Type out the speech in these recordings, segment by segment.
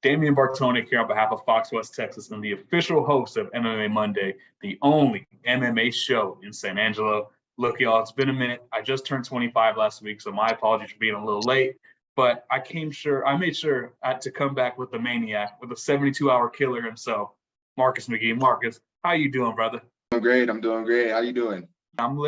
Damian Bartonic here on behalf of Fox West Texas and the official host of MMA Monday, the only MMA show in San Angelo. Look, y'all, it's been a minute. I just turned 25 last week, so my apologies for being a little late. But I made sure to come back with the Maniac, with a 72-hour killer himself, Marcus McGhee. Marcus, how you doing, brother? I'm doing great. How you doing? I'm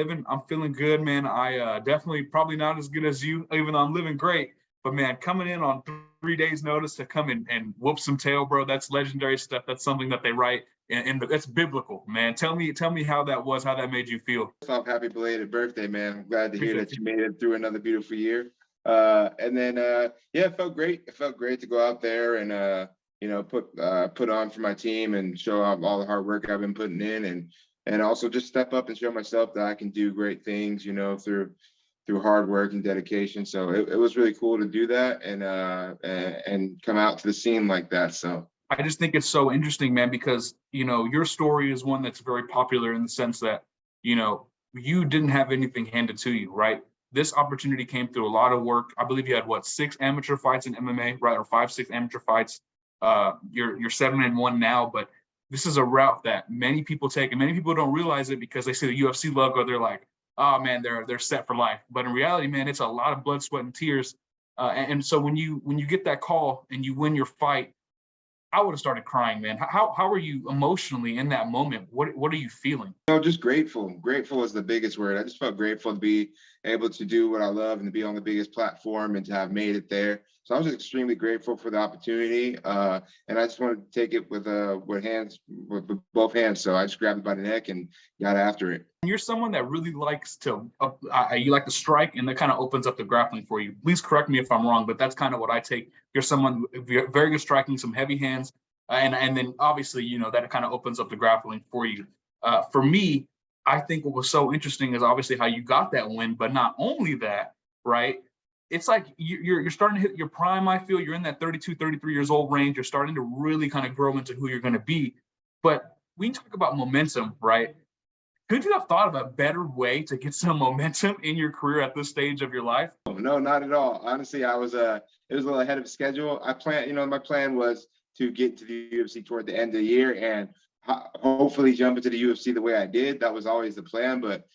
feeling good, man. I definitely probably not as good as you, even though I'm living great. But man, coming in on 3 days' notice to come in and whoop some tail, bro, that's legendary stuff. That's something that they write, and that's biblical, man. Tell me how that was, how that made you feel. Happy belated birthday, man. I'm glad to hear that you made it through another beautiful year. It felt great. It felt great to go out there and put on for my team and show off all the hard work I've been putting in, and also just step up and show myself that I can do great things, through hard work and dedication. So it was really cool to do that and come out to the scene like that. So I just think it's so interesting, man, because your story is one that's very popular in the sense that you didn't have anything handed to you, right? This opportunity came through a lot of work. I believe you had 6 amateur fights in MMA, right? Or 5-6 amateur fights. You're 7-1 now, but this is a route that many people take, and many people don't realize it because they see the UFC logo. They're like, oh man, they're set for life. But in reality, man, it's a lot of blood, sweat, and tears. And so when you get that call and you win your fight, I would have started crying, man. How are you emotionally in that moment? What are you feeling? Just grateful. Grateful is the biggest word. I just felt grateful to be able to do what I love and to be on the biggest platform and to have made it there. So I was extremely grateful for the opportunity, and I just wanted to take it with both hands. So I just grabbed it by the neck and got after it. You're someone that really likes to you like to strike, and that kind of opens up the grappling for you. Please correct me if I'm wrong, but that's kind of what I take. You're someone very good striking, some heavy hands, and then obviously that kind of opens up the grappling for you. For me, I think what was so interesting is obviously how you got that win, but not only that, right? It's like you're starting to hit your prime. I feel you're in that 32, 33 years old range. You're starting to really kind of grow into who you're going to be. But we talk about momentum, right? Could you have thought of a better way to get some momentum in your career at this stage of your life? No, not at all. Honestly, it was a little ahead of schedule. My plan was to get to the UFC toward the end of the year and hopefully jump into the UFC the way I did. That was always the plan, but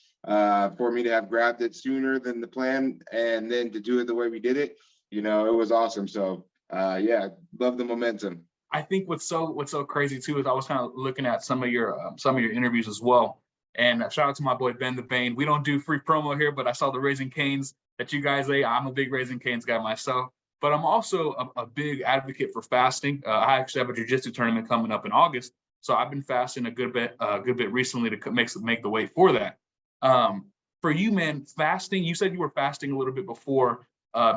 for me to have grabbed it sooner than the plan and then to do it the way we did it, it was awesome. So love the momentum. I think what's so crazy too is I was kind of looking at some of your interviews as well. And shout out to my boy Ben the Bane. We don't do free promo here, but I saw the Raising Cane's that you guys ate. I'm a big Raising Cane's guy myself, but I'm also a big advocate for fasting. I actually have a jiu-jitsu tournament coming up in August, so I've been fasting a good bit recently to make the weight for that. For you, man, fasting. You said you were fasting a little bit before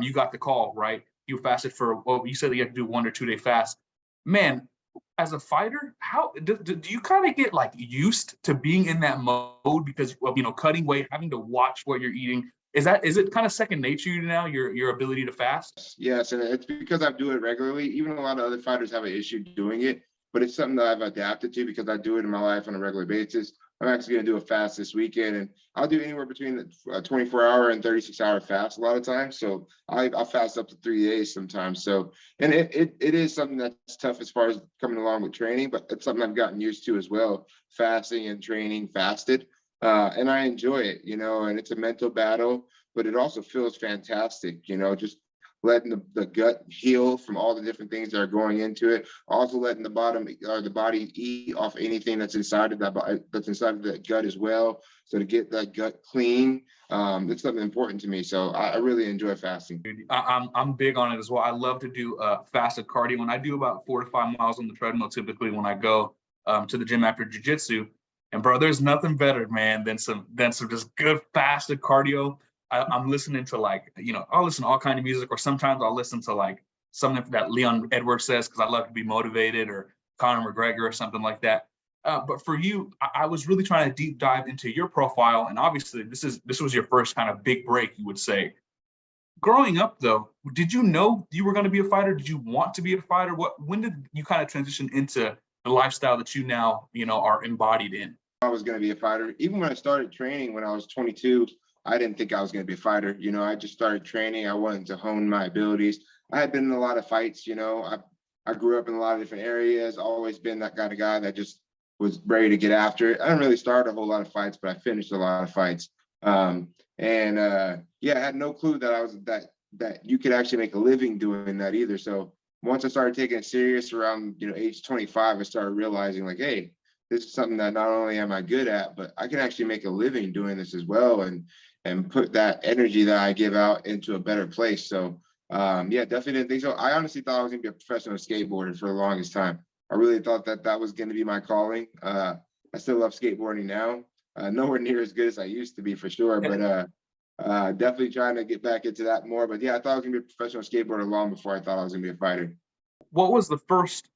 you got the call, right? You fasted for you said you had to do 1 or 2 day fast, man. As a fighter, how do you kind of get used to being in that mode because of cutting weight, having to watch what you're eating? Is it kind of second nature to you now, your ability to fast? Yes, and it's because I do it regularly. Even a lot of other fighters have an issue doing it, but it's something that I've adapted to because I do it in my life on a regular basis. I'm actually going to do a fast this weekend, and I'll do anywhere between a 24-hour and 36-hour fast a lot of times. So I'll fast up to 3 days sometimes. So, and it is something that's tough as far as coming along with training, but it's something I've gotten used to as well, fasting and training fasted. And I enjoy it, and it's a mental battle, but it also feels fantastic, just letting the gut heal from all the different things that are going into it. Also letting the body eat off anything that's inside of that gut as well. So to get that gut clean, it's something important to me. So I really enjoy fasting. I'm big on it as well. I love to do fasted cardio, and I do about 4 to 5 miles on the treadmill typically when I go to the gym after jiu-jitsu. And bro, there's nothing better, man, than some just good fasted cardio. I'm listening to I'll listen to all kind of music, or sometimes I'll listen to something that Leon Edwards says because I love to be motivated, or Conor McGregor or something like that. But for you, I was really trying to deep dive into your profile, and obviously this was your first kind of big break, you would say. Growing up, though, did you know you were going to be a fighter? Did you want to be a fighter? When did you kind of transition into the lifestyle that you now are embodied in? I was going to be a fighter. Even when I started training when I was 22, I didn't think I was going to be a fighter. I just started training. I wanted to hone my abilities. I had been in a lot of fights. I grew up in a lot of different areas, always been that kind of guy that just was ready to get after it. I didn't really start a whole lot of fights, but I finished a lot of fights. Yeah, I had no clue that that you could actually make a living doing that either. So once I started taking it serious around, age 25, I started realizing like, hey, this is something that not only am I good at, but I can actually make a living doing this as well, and put that energy that I give out into a better place. So yeah, definitely didn't think so. I honestly thought I was gonna be a professional skateboarder for the longest time. I really thought that that was gonna be my calling. I still love skateboarding now. Nowhere near as good as I used to be for sure, but definitely trying to get back into that more. But yeah, I thought I was gonna be a professional skateboarder long before I thought I was gonna be a fighter. What was the first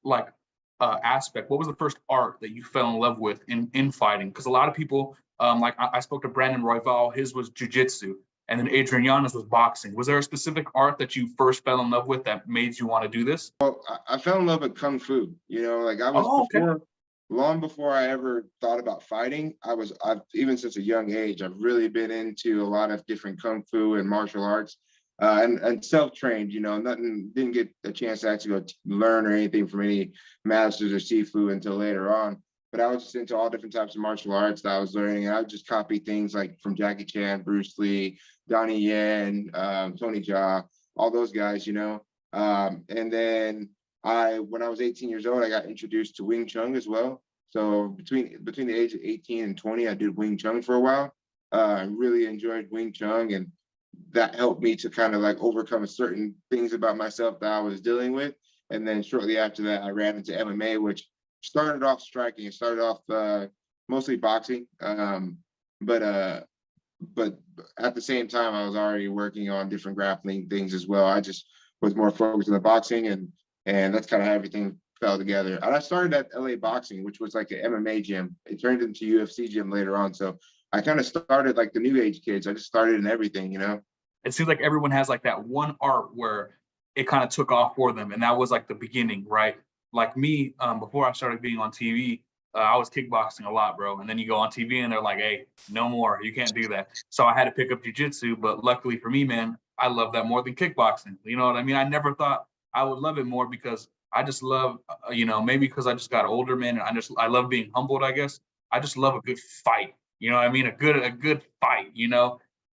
aspect? What was the first art that you fell in love with in fighting? Because a lot of people, like I spoke to Brandon Royval, his was jujitsu, and then Adrian Yanez was boxing. Was there a specific art that you first fell in love with that made you want to do this? Well, I fell in love with kung fu. Like I was Oh, okay. long before I ever thought about fighting. I've even since a young age, I've really been into a lot of different kung fu and martial arts, and self-trained. Nothing, didn't get a chance to actually go learn or anything from any masters or sifu until later on. But I was just into all different types of martial arts that I was learning, and I would just copy things like from Jackie Chan, Bruce Lee, Donnie Yen, Tony Jaa, all those guys. And then when I was 18 years old, I got introduced to Wing Chun as well. So between the age of 18 and 20, I did Wing Chun for a while. I really enjoyed Wing Chun, and that helped me to kind of like overcome certain things about myself that I was dealing with. And then shortly after that, I ran into MMA, which started off striking. It started off mostly boxing, but at the same time, I was already working on different grappling things as well. I just was more focused on the boxing, and that's kind of how everything fell together. And I started at LA Boxing, which was like an MMA gym. It turned into UFC gym later on. So I kind of started like the new age kids. I just started in everything. It seems like everyone has like that one art where it kind of took off for them, and that was like the beginning, right? Like me, before I started being on TV, I was kickboxing a lot, bro. And then you go on TV and they're like, hey, no more, you can't do that. So I had to pick up jujitsu, but luckily for me, man, I love that more than kickboxing. You know what I mean? I never thought I would love it more because I just love, maybe because I just got older, man, and I love being humbled, I guess. I just love a good fight. You know what I mean? A good fight.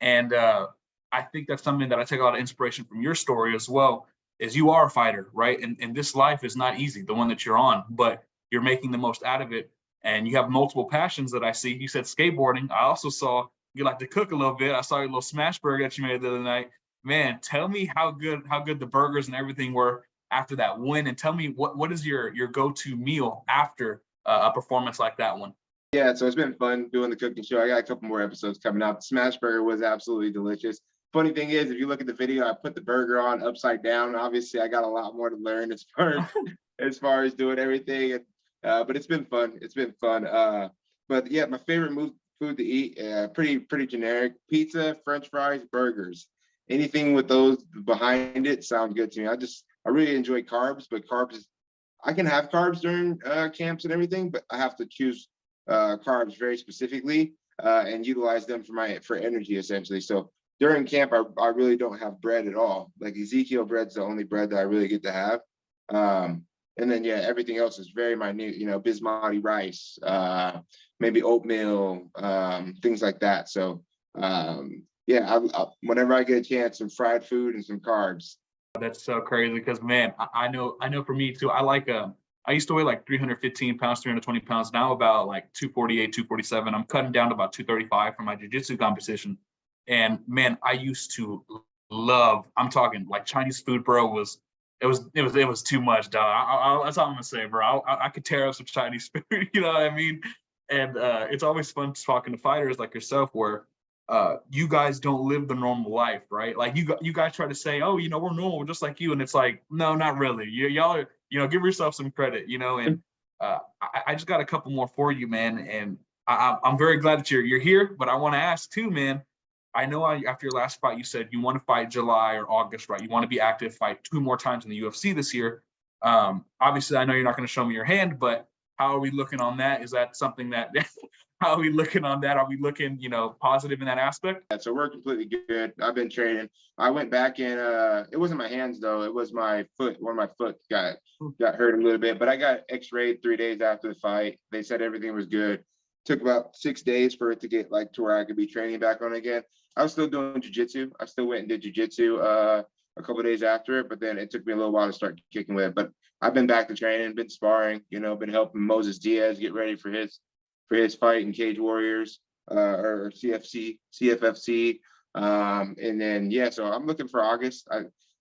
And I think that's something that I take a lot of inspiration from your story as well, is you are a fighter, right? And this life is not easy, the one that you're on, but you're making the most out of it. And you have multiple passions that I see. You said skateboarding. I also saw you like to cook a little bit. I saw your little smash burger that you made the other night. Man, tell me how good the burgers and everything were after that win, and tell me what is your go-to meal after a performance like that one. Yeah, so it's been fun doing the cooking show. I got a couple more episodes coming out. The smash burger was absolutely delicious. Funny thing is, if you look at the video, I put the burger on upside down. Obviously, I got a lot more to learn as far as doing everything. But it's been fun. It's been fun. But yeah, my favorite food to eat, pretty generic: pizza, French fries, burgers. Anything with those behind it sounds good to me. I really enjoy carbs, but I can have carbs during camps and everything, but I have to choose carbs very specifically and utilize them for energy essentially. So during camp, I really don't have bread at all. Like Ezekiel bread's the only bread that I really get to have. And then, yeah, everything else is very minute, basmati rice, maybe oatmeal, things like that. So, yeah, whenever I get a chance, some fried food and some carbs. That's so crazy because, man, I know for me too, I used to weigh like 315 pounds, 320 pounds. Now about like 248, 247. I'm cutting down to about 235 for my jiu-jitsu competition. And man, I used to I'm talking like Chinese food, bro, it was too much, dog. That's all I'm gonna say, bro. I could tear up some Chinese food, you know what I mean? And it's always fun talking to fighters like yourself where you guys don't live the normal life, right? Like you guys try to say, oh, we're normal, just like you, and it's like, no, not really. Y'all are, give yourself some credit, and I just got a couple more for you, man. And I'm very glad that you're here, but I want to ask too, man. I know after your last fight, you said you want to fight July or August, right? You want to be active, fight 2 more times in the UFC this year. Obviously, I know you're not going to show me your hand, but How are we looking on that? Is that something that, how are we looking on that? Are we looking, positive in that aspect? Yeah, so we're completely good. I've been training. I went back in, it wasn't my hands though, it was my foot. One of my foot got hurt a little bit, but I got x-rayed 3 days after the fight. They said everything was good. Took about 6 days for it to get like to where I could be training back on again. I was still doing jiu-jitsu. I still went and did jiu-jitsu a couple of days after it, but then it took me a little while to start kicking with it. But I've been back to training, been sparring, been helping Moses Diaz get ready for his fight in Cage Warriors or CFFC. And then yeah, so I'm looking for August.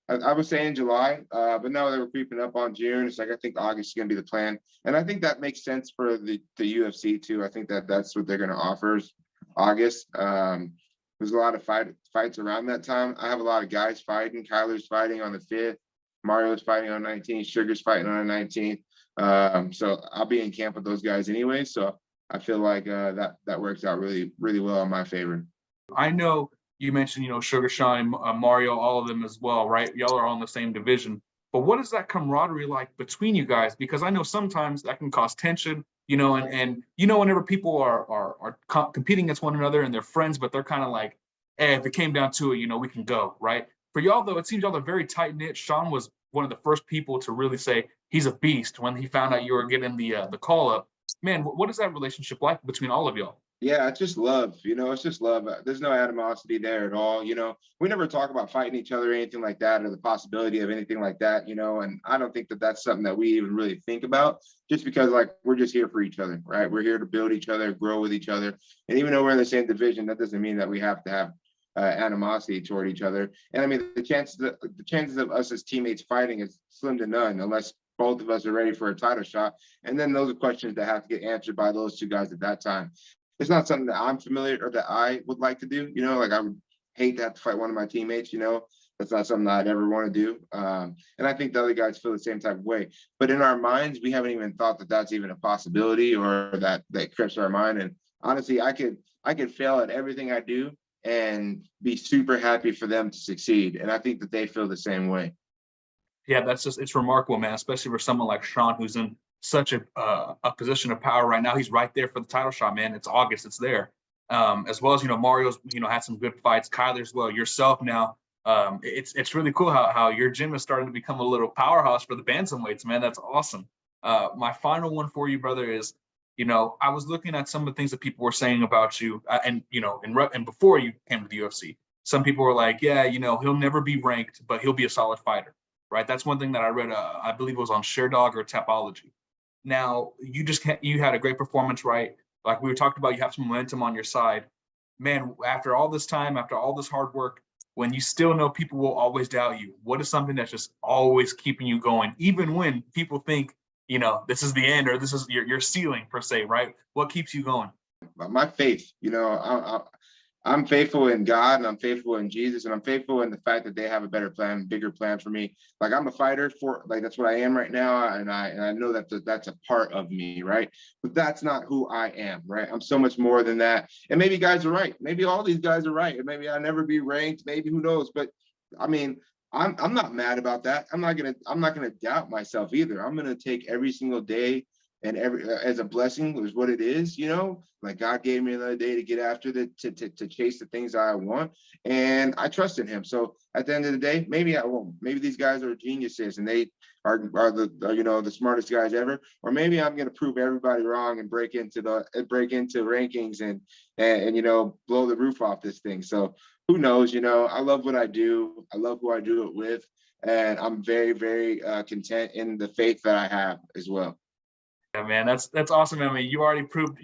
I was saying July, but now they were creeping up on June. It's like I think August is going to be the plan, and I think that makes sense for the UFC too. I think that's what they're going to offer is August. There's a lot of fights around that time. I have a lot of guys fighting. Kyler's fighting on the 5th. Mario's fighting on 19th. Sugar's fighting on the 19th. So I'll be in camp with those guys anyway. So I feel like that works out really, really well in my favor. I know you mentioned, Sugar Shine, Mario, all of them as well, right? Y'all are all in the same division. But what is that camaraderie like between you guys? Because I know sometimes that can cause tension, and whenever people are competing against one another and they're friends, but they're kind of like, hey, if it came down to it, we can go, right? For y'all, though, it seems y'all are very tight-knit. Sean was one of the first people to really say he's a beast when he found out you were getting the call-up. Man, what is that relationship like between all of y'all? Yeah, it's just love, it's just love. There's no animosity there at all. We never talk about fighting each other or anything like that, or the possibility of anything like that, and I don't think that that's something that we even really think about, just because like we're just here for each other, right? We're here to build each other, grow with each other. And even though we're in the same division, that doesn't mean that we have to have animosity toward each other. And I mean, the chances of us as teammates fighting is slim to none, unless both of us are ready for a title shot. And then those are questions that have to get answered by those two guys at that time. It's not something that I'm familiar or that I would like to do. Like I would hate to have to fight one of my teammates. That's not something that I'd ever want to do. And I think the other guys feel the same type of way. But in our minds, we haven't even thought that that's even a possibility, or that creeps our mind. And honestly, I could fail at everything I do and be super happy for them to succeed. And I think that they feel the same way. Yeah, it's remarkable, man, especially for someone like Sean, who's in such a position of power right now. He's right there for the title shot, man. It's August, it's there. As well as, Mario's, had some good fights. Kyler as well, yourself now. It's really cool how your gym is starting to become a little powerhouse for the bantamweights, man. That's awesome. My final one for you, brother, is, I was looking at some of the things that people were saying about you, and before you came to the UFC, some people were like, yeah, he'll never be ranked, but he'll be a solid fighter, right? That's one thing that I read. I believe it was on ShareDog or Tapology. Now, you had a great performance, right? Like we were talking about, you have some momentum on your side. Man, after all this time, after all this hard work, when you still know people will always doubt you, what is something that's just always keeping you going, even when people think, this is the end, or this is your ceiling per se, right? What keeps you going? My faith, I'm faithful in God, and I'm faithful in Jesus, and I'm faithful in the fact that they have a better plan, bigger plan for me. Like I'm a fighter that's what I am right now. And I know that that's a part of me, right? But that's not who I am, right? I'm so much more than that. And maybe guys are right. Maybe all these guys are right. And maybe I'll never be ranked. Maybe, who knows? But I mean, I'm not mad about that. I'm not gonna doubt myself either. I'm gonna take every single day and as a blessing is what it is, like God gave me another day to get after to chase the things I want, and I trust in him. So at the end of the day, maybe I won't. Maybe these guys are geniuses and they are the smartest guys ever, or maybe I'm going to prove everybody wrong and break into rankings and blow the roof off this thing. So who knows? I love what I do. I love who I do it with, and I'm very, very content in the faith that I have as well. Yeah, man, that's awesome. I mean, you've already proved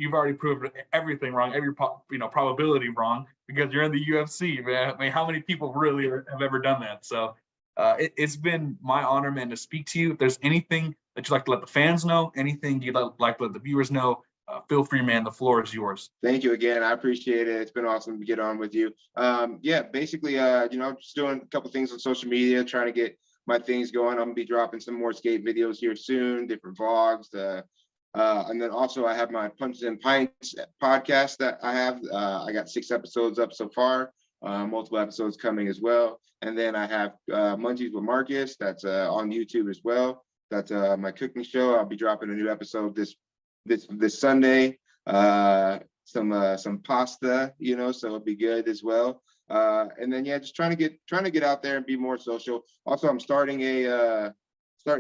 everything wrong, every probability wrong, because you're in the UFC, man. I mean, how many people really have ever done that? So it's been my honor, man, to speak to you. If there's anything that you'd like to let the fans know, anything you'd like to let the viewers know, feel free, man. The floor is yours. Thank you again. I appreciate it. It's been awesome to get on with you. Yeah, basically, just doing a couple things on social media, trying to get my things going. I'm gonna be dropping some more skate videos here soon, different vlogs. And then also I have my Punches and Pints podcast that I have. I got 6 episodes up so far, multiple episodes coming as well. And then I have Munchies with Marcus, that's on YouTube as well. That's my cooking show. I'll be dropping a new episode this this Sunday. Some pasta, you know, so it'll be good as well. And then yeah, just trying to get out there and be more social. Also, I'm starting a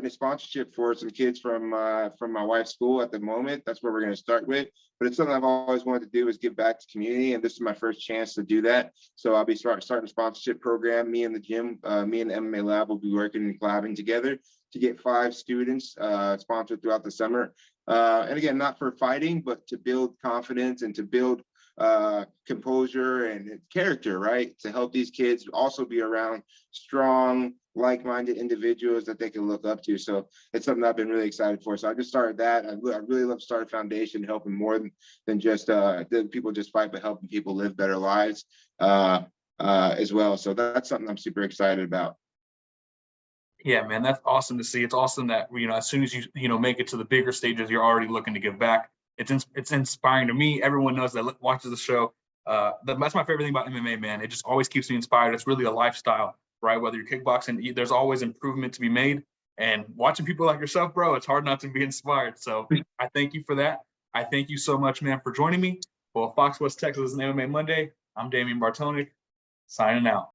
sponsorship for some kids from my wife's school at the moment. That's where we're going to start with. But it's something I've always wanted to do, is give back to community, and this is my first chance to do that. So I'll be starting a sponsorship program. Me and the gym, me and the MMA Lab will be working and collabing together to get 5 students sponsored throughout the summer. And again, not for fighting, but to build confidence and to build composure and character, right? To help these kids also be around strong, like-minded individuals that they can look up to. So it's something I've been really excited for. So I just started that. I really love to start a foundation, helping more than just people just fight, but helping people live better lives as well. So that's something I'm super excited about. Yeah, man, that's awesome to see. It's awesome that, you know, as soon as you make it to the bigger stages, you're already looking to give back. It's inspiring to me. Everyone knows that watches the show. That's my favorite thing about MMA, man. It just always keeps me inspired. It's really a lifestyle, right? Whether you're kickboxing, there's always improvement to be made. And watching people like yourself, bro, it's hard not to be inspired. So I thank you for that. I thank you so much, man, for joining me. Well, Fox West Texas and MMA Monday. I'm Damian Bartoni, signing out.